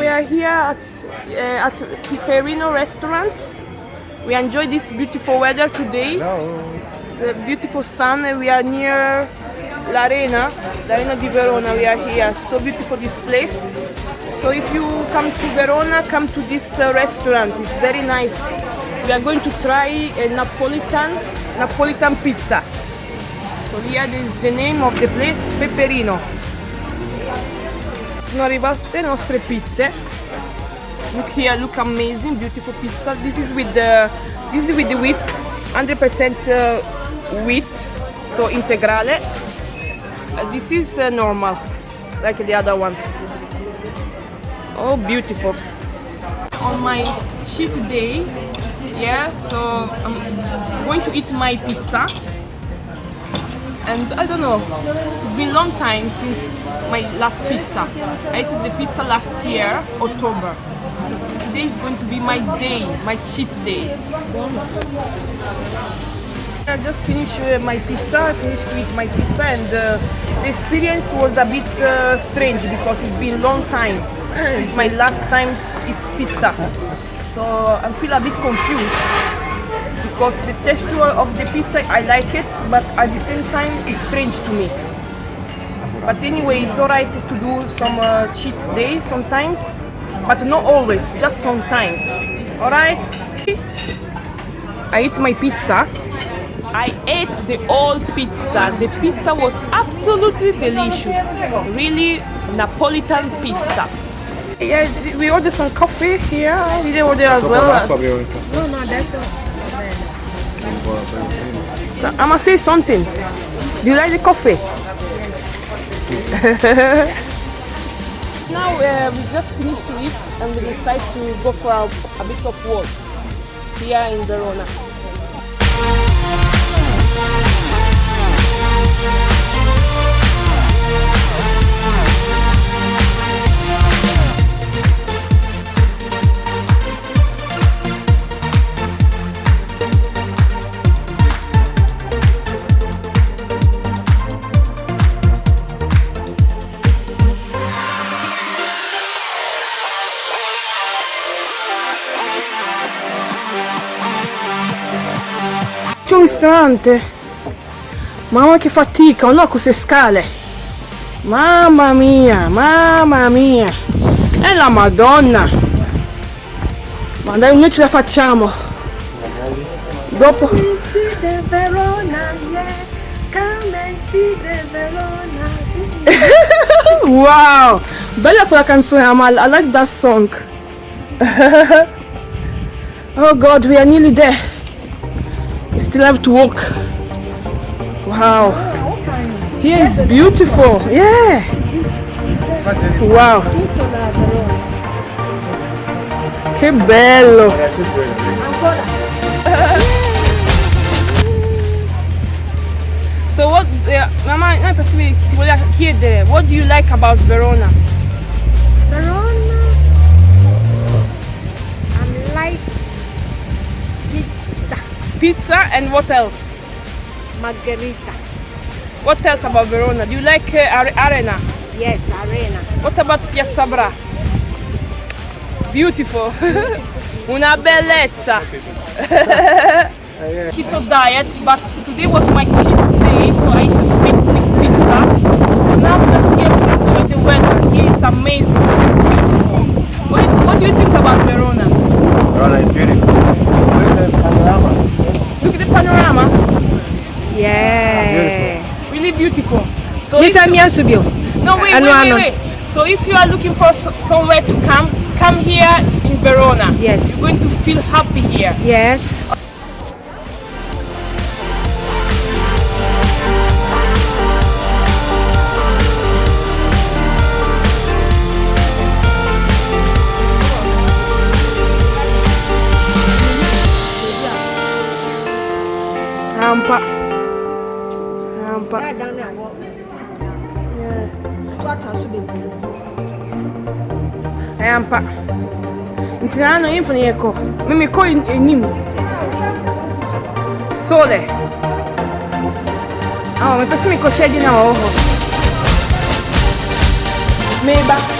are here at Peperino Restaurant. We enjoy this beautiful weather today. The beautiful sun. We are near l'Arena di Verona. We are here. So beautiful this place. So if you come to Verona, come to this restaurant. It's very nice. We are going to try a Napolitan pizza. So here is the name of the place, Peperino. Sono arrivate le nostre pizze. Look here, look amazing, beautiful pizza. This is with the wheat, 100% wheat, so integrale. This is normal, like the other one. Oh, beautiful. On my cheat day, yeah, so I'm going to eat my pizza. And I don't know, it's been a long time since my last pizza. I ate the pizza last year, October. So today is going to be my day, my cheat day. I just finished my pizza, I finished to eat my pizza, and the experience was a bit strange because it's been a long time since my last time it's pizza. So I feel a bit confused because the texture of the pizza, I like it, but at the same time it's strange to me. But anyway, it's alright to do some cheat day sometimes, but not always, just sometimes. Alright? I ate my pizza. I ate the whole pizza. The pizza was absolutely delicious. Really Napolitan pizza. Yeah, we ordered some coffee here. We did order as well. No, that's all. So I must say something. Do you like the coffee? Yes. Now we just finished to eat and we decided to go for a bit of walk here in Verona. C'è un ristorante. Mamma che fatica, oh no, queste scale. Mamma mia, mamma mia. È la Madonna. Ma dai, noi ce la facciamo. Dopo. Wow, bella quella canzone, Amal. I like that song. Oh God, we are nearly there. We still have to walk. Wow. Here is beautiful. Yeah. Wow. Che bello. So what, mamma, noi ti volevo chiedere, what do you like about Verona? Verona, I like pizza. Pizza and what else? Margherita. What else about Verona? Do you like Arena? Yes, Arena. What about Piazza Bra? Beautiful. Una bellezza. Keto diet, but today was my cheat day, so I ate this pizza. Now just here to enjoy the weather. Here is amazing. What do you think about Verona? Verona is beautiful. Look at the panorama. Look at the panorama. Yeah. Beautiful. Really beautiful. So This if time you- you subito. No, wait. So if you are looking for somewhere to come here in Verona. Yes. You're going to feel happy here. Yes. Rampa. Sit down there and walk. What else should be? Rampa. Intinano iko. Mimi ko enim. Sole. Ah, mi pensi mi ko shedi na oho. Meba.